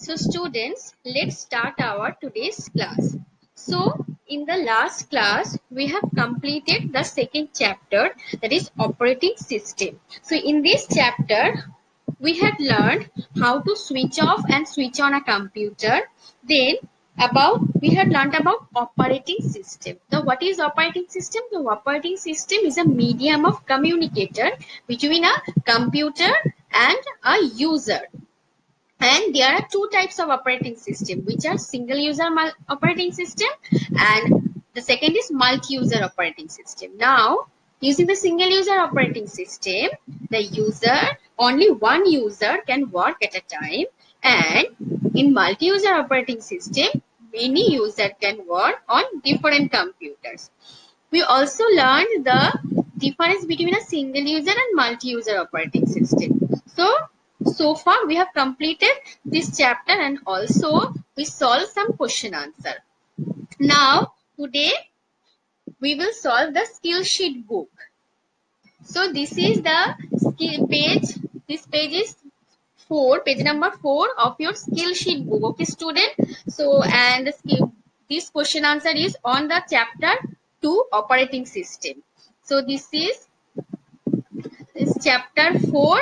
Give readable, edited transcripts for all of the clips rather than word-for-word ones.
So students, let's start our today's class. So in the last class, we have completed the second chapter, that is operating system. So in this chapter, we had learned how to switch off and switch on a computer. Then we had learned about operating system. So what is operating system? The operating system is a medium of communicator between a computer and a user. And there are two types of operating system, which are single user operating system and the second is multi-user operating system. Now, using the single user operating system, only one user can work at a time, and in multi-user operating system, many users can work on different computers. We also learned the difference between a single user and multi-user operating system. So far we have completed this chapter and also we solved some question answer. Now today we will solve the skill sheet book. So this is the skill page. This page is page number 4 of your skill sheet book. Okay student. So and this question answer is on the chapter 2 operating system. So this is chapter 4.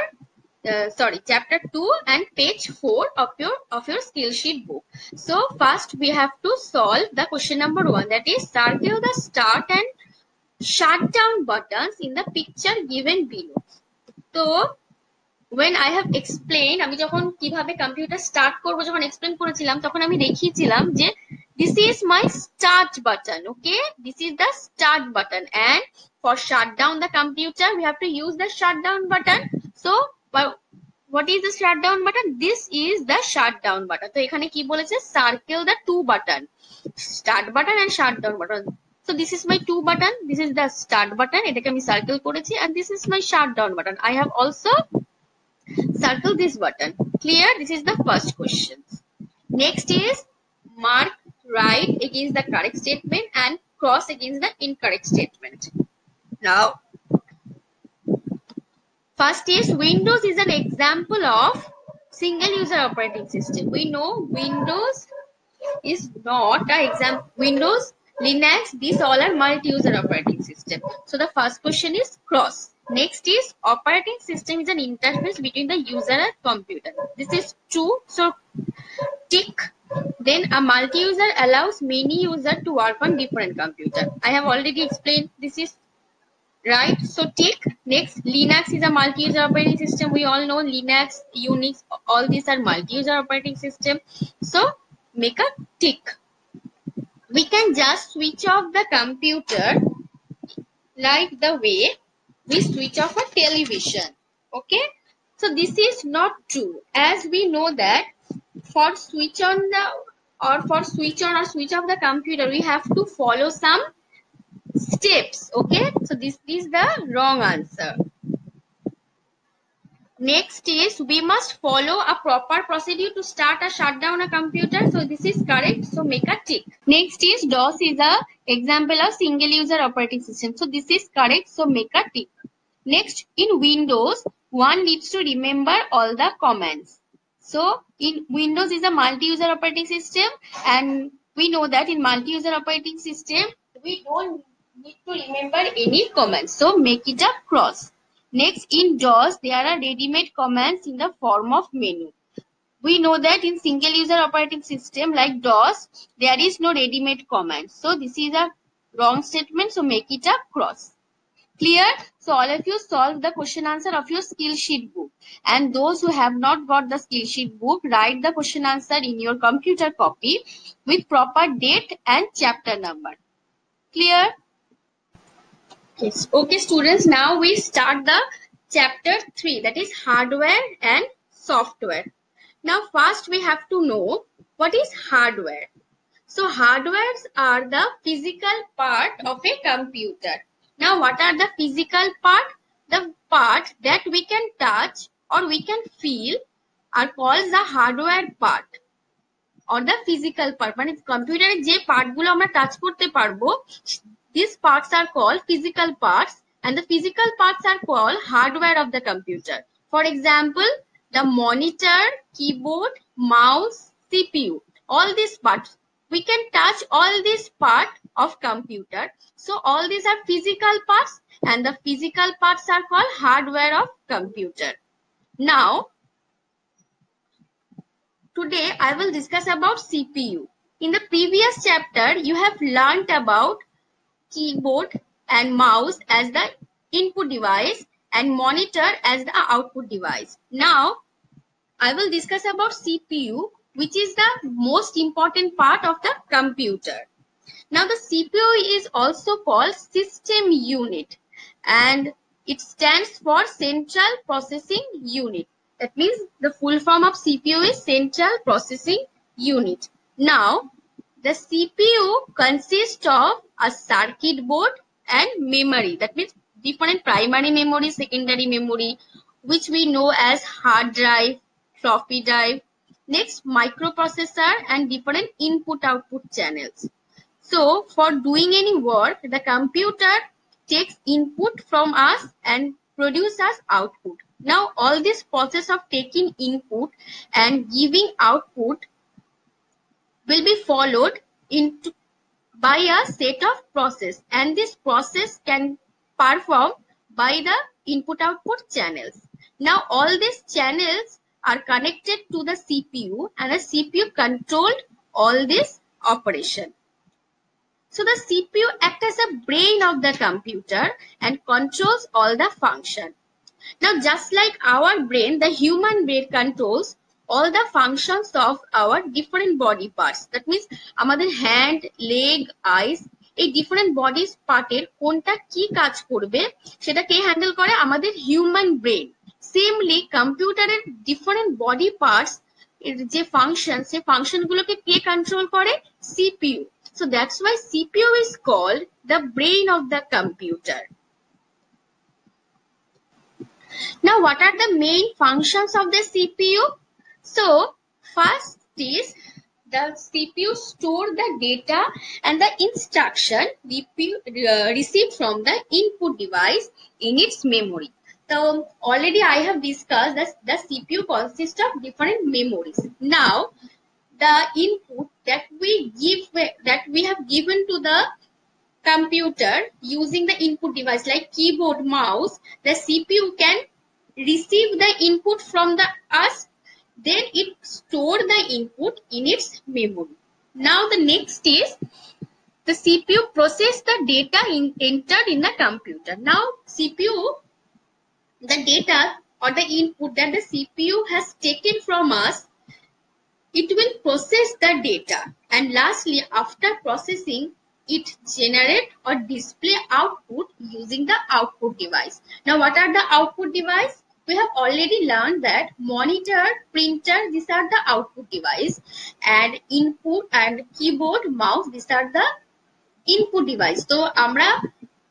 Chapter 2 and page 4 of your skill sheet book. So first we have to solve the question number 1, that is circle the start and shut down buttons in the picture given below. So when I have explained, আমি যখন কিভাবে computer start করব যখন explain করেছিলাম তখন আমি দেখিয়েছিলাম যে this is my start button. Okay, this is the start button, and for shut down the computer we have to use the shutdown button. So what is the shutdown button? This is the shutdown button. So এখানে কি বলেছে, circle the two button, start button and shutdown button. So this is my two button, this is the start button, এটাকে আমি circle করেছি, and this is my shutdown button. I have also circle this button. Clear? This is the first question. Next is mark right against the correct statement and cross against the incorrect statement. Now first is Windows is an example of single user operating system. We know Windows is not an example. Windows, Linux, these all are multi-user operating system. So the first question is cross. Next is operating system is an interface between the user and computer. This is true. So tick. Then a multi-user allows many users to work on different computer. I have already explained this is right. So tick. Next, Linux is a multi-user operating system. We all know Linux, Unix, all these are multi-user operating system. So make a tick. We can just switch off the computer like the way we switch off a television. Okay, so this is not true, as we know that for switch on or switch off the computer we have to follow some steps. Okay, so this is the wrong answer. Next is we must follow a proper procedure to start or shut down a computer. So this is correct. So make a tick. Next is DOS is a example of single user operating system. So this is correct. So make a tick. Next, in Windows, one needs to remember all the commands. So in Windows is a multi-user operating system, and we know that in multi-user operating system we don't need to remember any commands. So make it a cross. Next, in DOS, there are ready-made commands in the form of menu. We know that in single-user operating system like DOS, there is no ready-made command. So this is a wrong statement. So make it a cross. Clear? So all of you solve the question answer of your skill sheet book. And those who have not got the skill sheet book, write the question answer in your computer copy with proper date and chapter number. Clear? Yes. Okay students, now we start the chapter 3, that is hardware and software. Now first we have to know what is hardware. So hardwares are the physical part of a computer. Now what are the physical part? The part that we can touch or we can feel are called the hardware part or the physical part. মানে কম্পিউটারের যে পার্টগুলো আমরা touch করতে পারবো, these parts are called physical parts, and the physical parts are called hardware of the computer. For example, the monitor, keyboard, mouse, CPU. All these parts, we can touch all these part of computer. So all these are physical parts, and the physical parts are called hardware of computer. Now, today I will discuss about CPU. In the previous chapter, you have learnt about keyboard and mouse as the input device and monitor as the output device. Now, I will discuss about CPU, which is the most important part of the computer. Now, the CPU is also called system unit, and it stands for Central Processing Unit. That means the full form of CPU is Central Processing Unit. Now, the CPU consists of a circuit board and memory. That means different primary memory, secondary memory, which we know as hard drive, floppy drive. Next, microprocessor and different input-output channels. So, for doing any work, the computer takes input from us and produces output. Now, all this process of taking input and giving output will be followed by a set of process, and this process can perform by the input-output channels. Now, all these channels are connected to the CPU, and the CPU controlled all this operation. So the CPU acts as a brain of the computer and controls all the function. Now, just like our brain, the human brain controls all the functions of our different body parts. That means, আমাদের hand, leg, eyes, এই different bodies পার্টের কোনটা কি কাজ করবে সেটা কে handle করে? আমাদের হিউম্যান ব্রেন। সেমলি কম্পিউটারের different body parts এর যে ফাংশন, সেই ফাংশনগুলোকে কে কন্ট্রোল করে? CPU. So that's why CPU is called the brain of the computer. Now, what are the main functions of the CPU? So, first is the CPU store the data and the instruction received from the input device in its memory. So, already I have discussed that the CPU consists of different memories. Now, the input that we have given to the computer using the input device like keyboard, mouse, the CPU can receive the input from us, then it store the input in its memory. Now the next is the CPU process the data entered in the computer. Now CPU, the data or the input that the CPU has taken from us, it will process the data, and lastly, after processing, it generate or display output using the output device. Now, what are the output device? We have already learned that monitor, printer, these are the output device, and input and keyboard, mouse, these are the input device. So, আমরা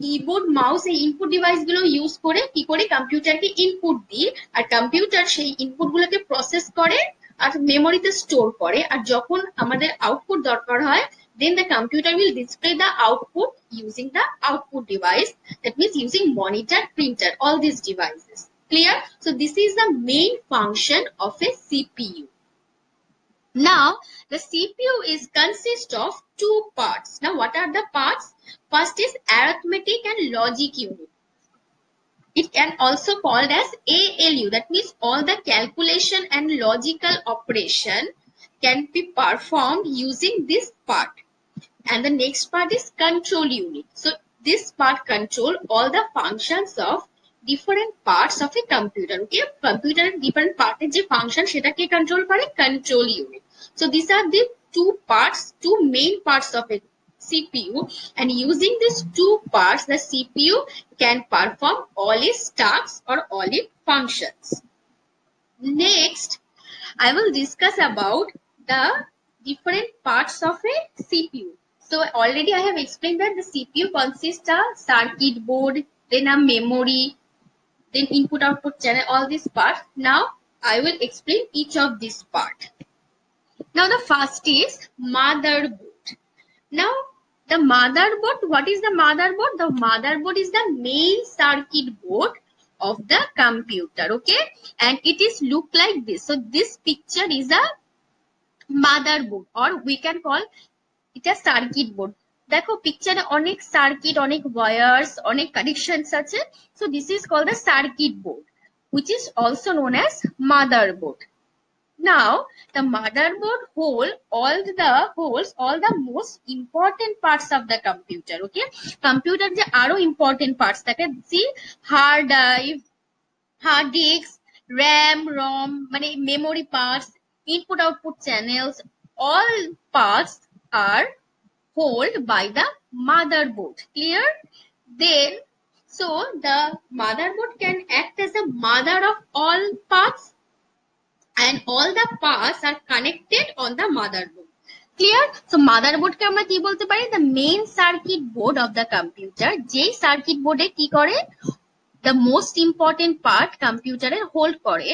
keyboard, mouse এই input device গুলো use করে কি করে কম্পিউটারকে input দিই, আর computer সেই input গুলোকে process করে আর মেমোরিতে স্টোর করে, আর যখন আমাদের আউটপুট দরকার হয়, then the computer will display the output using the output device. That means using monitor, printer, all these devices. Clear? So this is the main function of a CPU. Now, the CPU is consist of two parts. Now, what are the parts? First is arithmetic and logic unit. It can also called as ALU. That means all the calculation and logical operation can be performed using this part. And the next part is control unit. So this part control all the functions of different parts of a computer. Okay, computer different part যে function সেটাকে control করে control unit. So these are the two parts, two main parts of a CPU, and using these two parts, the CPU can perform all its tasks or all its functions. Next, I will discuss about the different parts of a CPU. So already I have explained that the CPU consists of circuit board, then a memory, then input-output channel, all these parts. Now I will explain each of this part. Now the first is motherboard. Now the motherboard, what is the motherboard? The motherboard is the main circuit board of the computer, okay? And it is look like this. So this picture is a motherboard, or we can call it a circuit board. দেখো পিকচারে অনেক circuit, অনেক wires, অনেক connections আছে। So this is called the circuit board, which is also known as motherboard. Now the motherboard holds all the most important parts of the computer. Okay, computer যে আরো important parts থাকে, see hard drive, hard disks, RAM, ROM, মানে memory parts, input output channels, all parts are held by the motherboard. Clear? Then, so the motherboard can act as a mother of all parts, and all the parts are connected on the motherboard. Clear? So motherboard কে আমরা কি বলতে পারি? The main circuit board of the computer. যেই circuit board এ কি করে? The most important part computer A hold করে,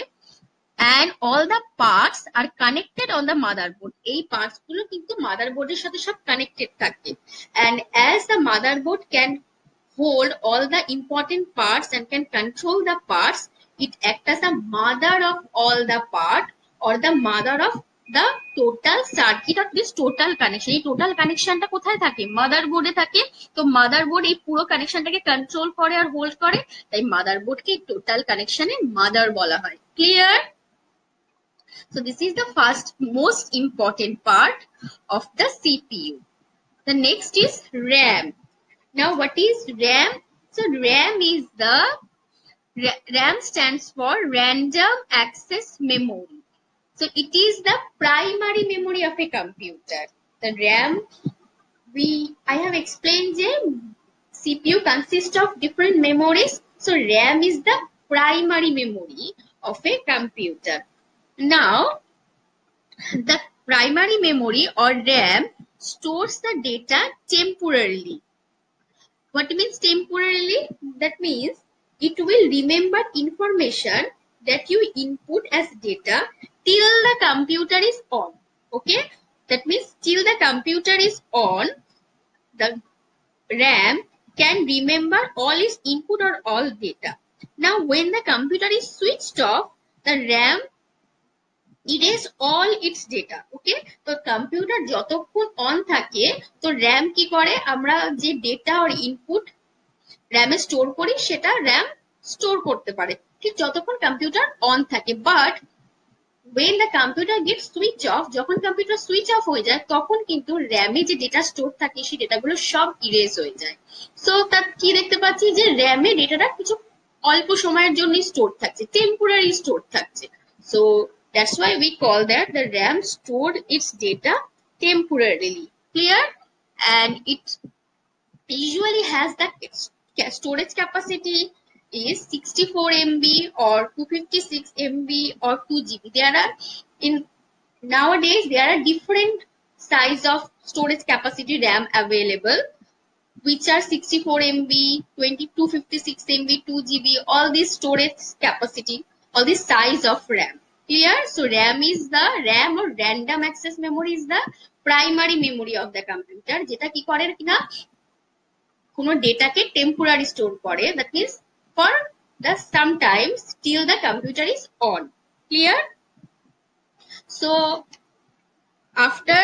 and all the parts are connected on the motherboard. এই parts গুলো কিন্তু motherboard এর সাথে সব connected থাকে, and as the motherboard can hold all the important parts and can control the parts, it acts as a mother of all the part, or the mother of the total circuit or this total connection. এই total connectionটা কোথায় থাকে? motherboard এ থাকে। তো motherboard এই পুরো কানেকশনটাকে control করে আর hold করে, তাই motherboard কে total connection এ mother বলা হয়। Clear? So this is the first most important part of the CPU. The next is RAM. Now what is RAM? So RAM is the RAM stands for random access memory. So it is the primary memory of a computer. The RAM, I have explained that CPU consists of different memories. So RAM is the primary memory of a computer. Now the primary memory or RAM stores the data temporarily. What means temporarily? That means it will remember information that you input as data till the computer is on. Okay, that means till the computer is on, the RAM can remember all its input or all data. Now when the computer is switched off, the RAM erase all its data. Okay, তো computer যতক্ষণ on থাকে, তো RAM কি করে? আমরা যে data আর input র্যামে store করি সেটা র্যাম স্টোর করতে পারে ঠিক যতক্ষণ কম্পিউটার অন থাকে। But when the computer gets switch off, যখন কম্পিউটার সুইচ অফ হয়ে যায়, তখন কিন্তু র্যামে যে ডেটা স্টোর থাকে সেই ডেটাগুলো সব ইরেজ হয়ে যায়। সো তার কি দেখতে পাচ্ছি যে র্যামে ডেটাটা কিছু অল্প সময়ের জন্য স্টোর থাকছে, টেম্পোরারি স্টোর থাকছে। So that's why we call that the RAM stored its data temporarily. Clear? And it usually has the storage capacity is 64 MB or 256 MB or 2 GB. There are nowadays there are different size of storage capacity RAM available, which are 64 MB, 256 MB, 2 GB. All this storage capacity, all this size of RAM. Clear? So RAM or random access memory is the primary memory of the computer, যেটা কি করে কিনা কোনো ডেটাকে temporary store করে, that means for the sometimes till the computer is on. Clear? So after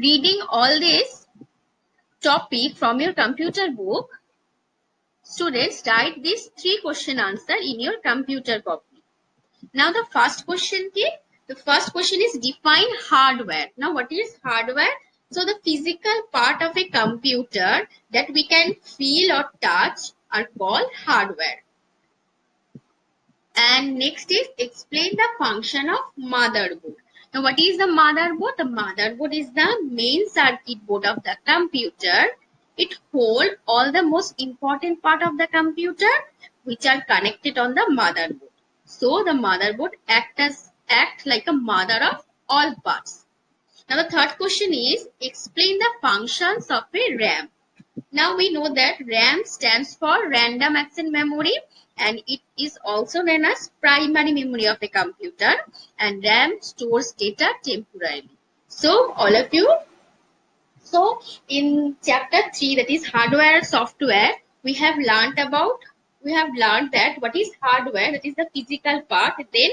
reading all this topic from your computer book, students write these 3 question answer in your computer copy. Now the first question is define hardware. Now what is hardware? So the physical part of a computer that we can feel or touch are called hardware. And next is explain the function of motherboard. Now what is the motherboard? The motherboard is the main circuit board of the computer. It holds all the most important part of the computer which are connected on the motherboard. So the motherboard act like a mother of all parts. Now the third question is explain the functions of a RAM. Now we know that RAM stands for random access memory, and it is also known as primary memory of a computer, and RAM stores data temporarily. So all of you, so in chapter 3, that is hardware software, we have learned that what is hardware, that is the physical part. Then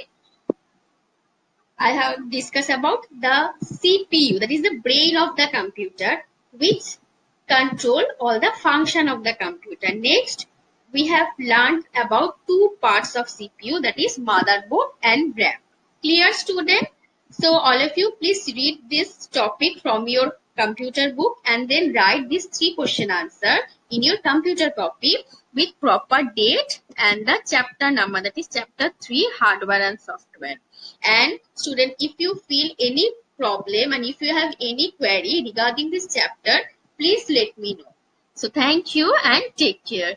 I have discussed about the CPU, that is the brain of the computer, which control all the function of the computer. Next, we have learned about two parts of CPU, that is motherboard and RAM. Clear, student? So all of you, please read this topic from your computer book and then write this 3 question answer in your computer copy with proper date and the chapter number, that is chapter 3, hardware and software. And student, if you feel any problem and if you have any query regarding this chapter, please let me know. So thank you and take care.